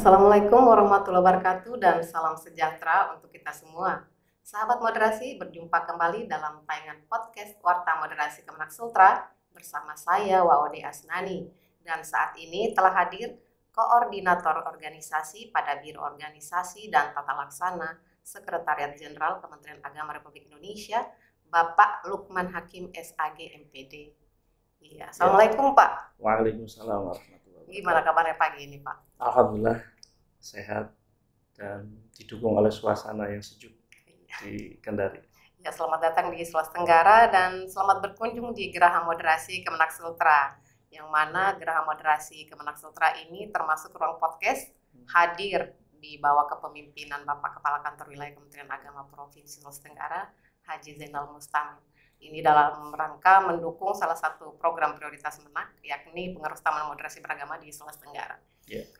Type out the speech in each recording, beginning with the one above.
Assalamualaikum warahmatullahi wabarakatuh dan salam sejahtera untuk kita semua. Sahabat moderasi, berjumpa kembali dalam tayangan podcast Warta Moderasi Kemenak Sultra bersama saya Waode Asnani. Dan saat ini telah hadir Koordinator Organisasi pada Biro Organisasi dan Tata Laksana Sekretariat Jenderal Kementerian Agama Republik Indonesia, Bapak Lukman Hakim SAG MPD. Iya, Assalamualaikum Pak. Waalaikumsalam warahmatullahi wabarakatuh. Gimana kabarnya pagi ini Pak? Alhamdulillah sehat dan didukung oleh suasana yang sejuk di Kendari. Ya, selamat datang di Sulawesi Tenggara dan selamat berkunjung di Geraha Moderasi Kemenak Sultra. Yang mana Geraha Moderasi Kemenak Sultra ini termasuk ruang podcast hadir di bawah kepemimpinan Bapak Kepala Kantor Wilayah Kementerian Agama Provinsi Sulawesi Tenggara, Haji Zainal Mustamil. Ini dalam rangka mendukung salah satu program prioritas Menak, yakni Pengerus Taman Moderasi Beragama di Sulawesi Tenggara.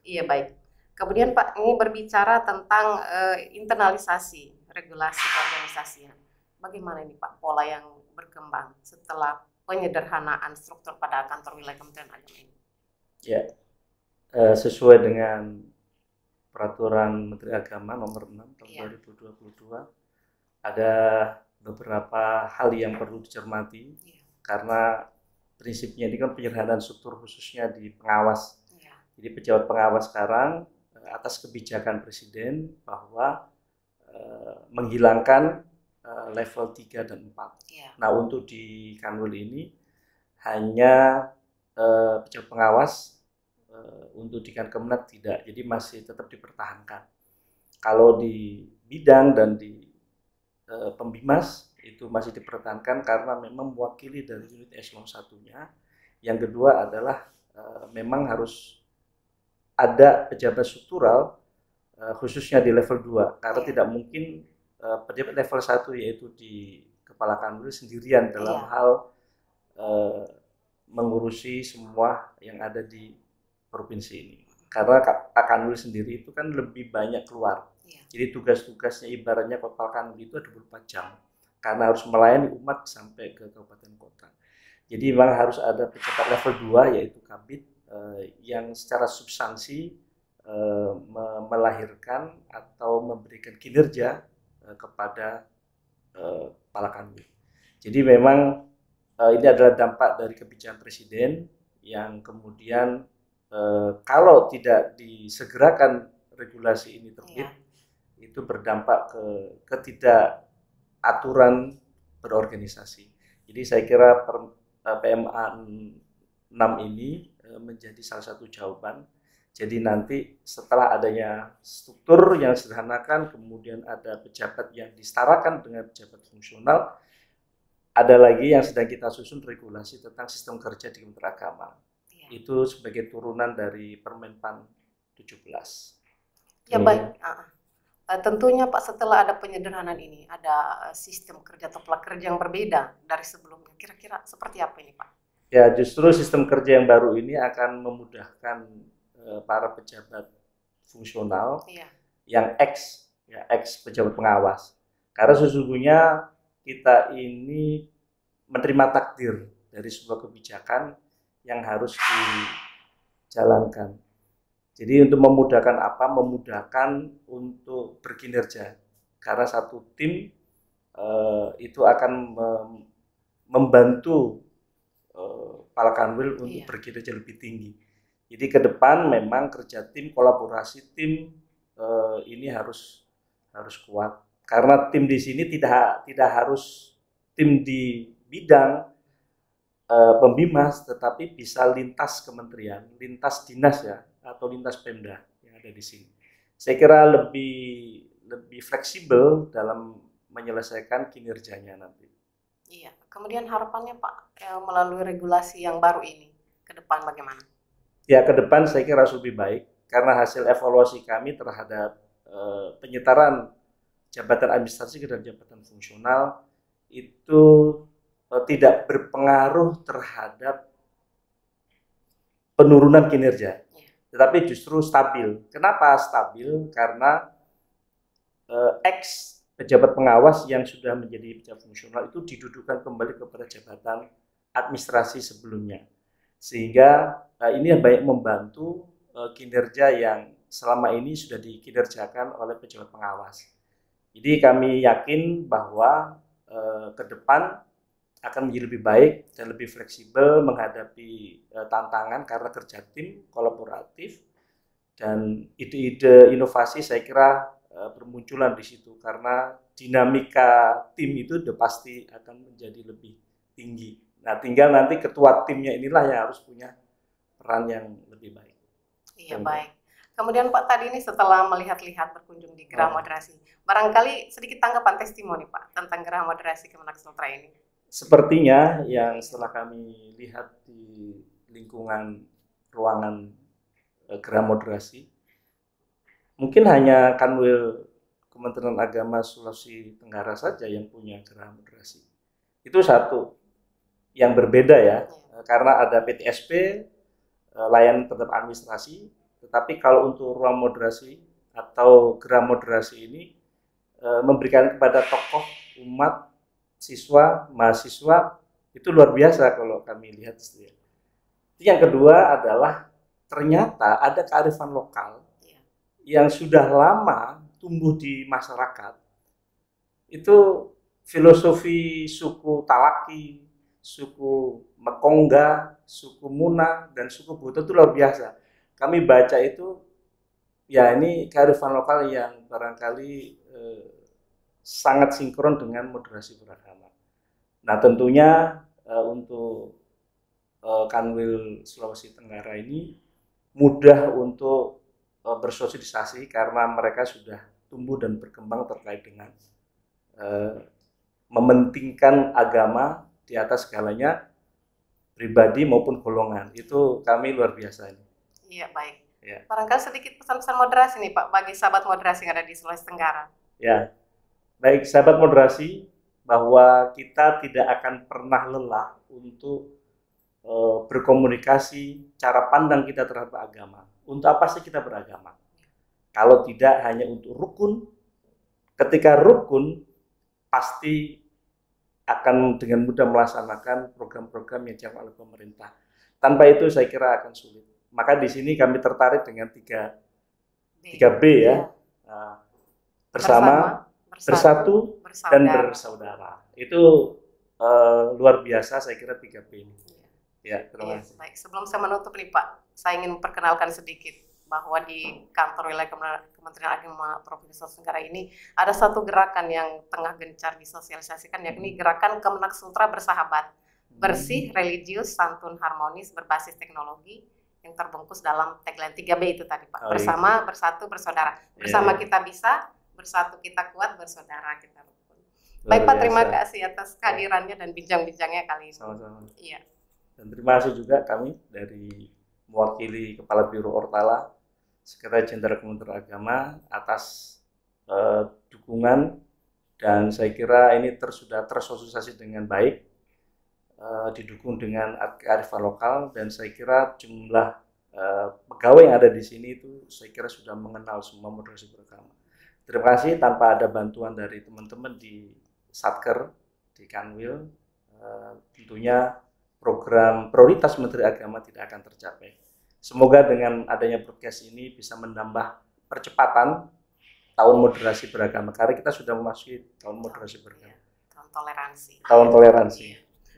Iya, baik. Kemudian Pak, ini berbicara tentang internalisasi regulasi keorganisasian. Bagaimana ini Pak pola yang berkembang setelah penyederhanaan struktur pada kantor wilayah Kementerian Agama ini? Ya, sesuai dengan Peraturan Menteri Agama Nomor 6 Tahun 2022, ada beberapa hal yang perlu dicermati karena prinsipnya ini kan penyederhanaan struktur khususnya di pengawas. Jadi pejabat pengawas sekarang atas kebijakan Presiden bahwa menghilangkan level 3 dan 4. Nah, untuk di Kanwil ini hanya pejabat pengawas, untuk di Kankemenak tidak, jadi masih tetap dipertahankan. Kalau di bidang dan di Pembimas itu masih dipertahankan karena memang mewakili dari unit eselon 1-nya. Yang kedua adalah memang harus ada pejabat struktural khususnya di level 2 karena tidak mungkin pejabat level 1 yaitu di Kepala Kanwil sendirian dalam hal mengurusi semua yang ada di provinsi ini. Karena Kanwil sendiri itu kan lebih banyak keluar. Jadi tugas-tugasnya ibaratnya Kepala Kanwil itu 24 jam karena harus melayani umat sampai ke kabupaten kota. Jadi memang harus ada pejabat level 2 yaitu Kabid yang secara substansi melahirkan atau memberikan kinerja kepada Kepala Kanwil. Jadi memang ini adalah dampak dari kebijakan Presiden yang kemudian kalau tidak disegerakan regulasi ini terbit, itu berdampak ke ketidakaturan berorganisasi. Jadi saya kira PMA 6 ini menjadi salah satu jawaban. Jadi nanti setelah adanya struktur yang sederhanakan, kemudian ada pejabat yang disetarakan dengan pejabat fungsional, ada lagi yang sedang kita susun regulasi tentang sistem kerja di Kementerian Agama. Itu sebagai turunan dari Permenpan 17. Ya baik. Tentunya Pak, setelah ada penyederhanaan ini, ada sistem kerja atau pola kerja yang berbeda dari sebelumnya. Kira-kira seperti apa ini Pak? Ya, justru sistem kerja yang baru ini akan memudahkan para pejabat fungsional yang ex pejabat pengawas. Karena sesungguhnya kita ini menerima takdir dari sebuah kebijakan yang harus dijalankan. Jadi untuk memudahkan apa? Memudahkan untuk berkinerja. Karena satu tim itu akan membantu Kepala Kanwil untuk berkinerja lebih tinggi. Jadi ke depan memang kerja tim, kolaborasi tim ini harus kuat. Karena tim di sini tidak harus tim di bidang Pembimas, tetapi bisa lintas kementerian, lintas dinas ya, atau lintas Pemda yang ada di sini. Saya kira lebih fleksibel dalam menyelesaikan kinerjanya nanti. Iya. Kemudian harapannya Pak melalui regulasi yang baru ini ke depan bagaimana? Ya, ke depan saya kira harus lebih baik karena hasil evaluasi kami terhadap penyetaraan jabatan administrasi dan jabatan fungsional itu tidak berpengaruh terhadap penurunan kinerja, tetapi justru stabil. Kenapa stabil? Karena ex pejabat pengawas yang sudah menjadi pejabat fungsional itu didudukan kembali kepada jabatan administrasi sebelumnya, sehingga ini banyak membantu kinerja yang selama ini sudah dikinerjakan oleh pejabat pengawas. Jadi kami yakin bahwa ke depan akan menjadi lebih baik dan lebih fleksibel menghadapi tantangan karena kerja tim kolaboratif, dan ide-ide inovasi saya kira bermunculan di situ karena dinamika tim itu udah pasti akan menjadi lebih tinggi. Nah, tinggal nanti ketua timnya inilah yang harus punya peran yang lebih baik. Iya, baik. Kemudian Pak, tadi ini setelah melihat-lihat berkunjung di Geraha Moderasi, barangkali sedikit tanggapan testimoni Pak tentang Geraha Moderasi Kemenak Sultra ini. Sepertinya yang setelah kami lihat di lingkungan ruangan Geraha Moderasi, mungkin hanya Kanwil Kementerian Agama Sulawesi Tenggara saja yang punya Geraha Moderasi. Itu satu yang berbeda ya, karena ada PTSP, layanan terhadap administrasi, tetapi kalau untuk ruang moderasi atau Geraha Moderasi ini memberikan kepada tokoh umat, siswa, mahasiswa, itu luar biasa kalau kami lihat. Yang kedua adalah ternyata ada kearifan lokal yang sudah lama tumbuh di masyarakat. Itu filosofi suku Talaki, suku Mekongga, suku Muna, dan suku Boto itu luar biasa. Kami baca itu, ya ini kearifan lokal yang barangkali sangat sinkron dengan moderasi beragama. Nah, tentunya untuk Kanwil Sulawesi Tenggara ini mudah untuk bersosialisasi karena mereka sudah tumbuh dan berkembang terkait dengan mementingkan agama di atas segalanya, pribadi maupun golongan. Itu kami luar biasa ini. Iya, baik. Ya. Barangkali sedikit pesan-pesan moderasi nih Pak bagi sahabat moderasi yang ada di Sulawesi Tenggara. Ya. Baik, sahabat moderasi, bahwa kita tidak akan pernah lelah untuk berkomunikasi cara pandang kita terhadap agama. Untuk apa sih kita beragama? Kalau tidak hanya untuk rukun, ketika rukun pasti akan dengan mudah melaksanakan program-program yang dijalankan oleh pemerintah. Tanpa itu saya kira akan sulit. Maka di sini kami tertarik dengan 3B ya. Bersama, bersatu, dan bersaudara. Itu luar biasa saya kira 3B ini. Ya, terima kasih. Baik, sebelum saya menutup nih Pak, saya ingin memperkenalkan sedikit bahwa di kantor wilayah Kementerian Agama Provinsi Sulawesi Tenggara ini ada satu gerakan yang tengah gencar disosialisasikan, yakni gerakan Kemenak Sultra Bersahabat, bersih, religius, santun, harmonis, berbasis teknologi, yang terbungkus dalam tagline 3B itu tadi Pak. Bersama, bersatu, bersaudara. Bersama kita bisa, bersatu kita kuat, bersaudara kita rukun. Baik Pak, terima kasih atas kehadirannya dan bincang-bincangnya kali ini. Sama-sama. Iya. Dan terima kasih juga kami dari mewakili Kepala Biro Ortala, Sekretaris Jenderal Kementerian Agama atas dukungan, dan saya kira ini sudah tersosialisasi dengan baik, didukung dengan kearifan lokal, dan saya kira jumlah pegawai yang ada di sini itu saya kira sudah mengenal semua moderasi beragama. Terima kasih. Tanpa ada bantuan dari teman-teman di Satker, di Kanwil, tentunya program prioritas Menteri Agama tidak akan tercapai. Semoga dengan adanya broadcast ini bisa menambah percepatan tahun moderasi beragama, karena kita sudah memasuki tahun moderasi beragama. Tahun toleransi. Tahun toleransi.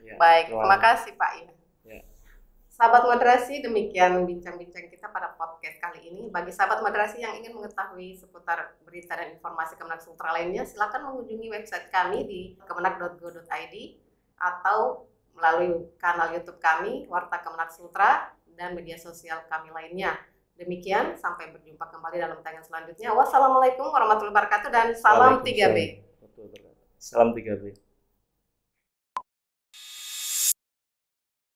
Ya. Baik, terima kasih Pak. Ya. Sahabat moderasi, demikian bincang-bincang kita pada podcast kali ini. Bagi sahabat moderasi yang ingin mengetahui seputar berita dan informasi Kemenak Sultra lainnya, silakan mengunjungi website kami di kemenak.go.id atau melalui kanal YouTube kami, Warta Kemenak Sultra, dan media sosial kami lainnya. Demikian, sampai berjumpa kembali dalam tayangan selanjutnya. Wassalamualaikum warahmatullahi wabarakatuh dan salam 3B. Salam 3B.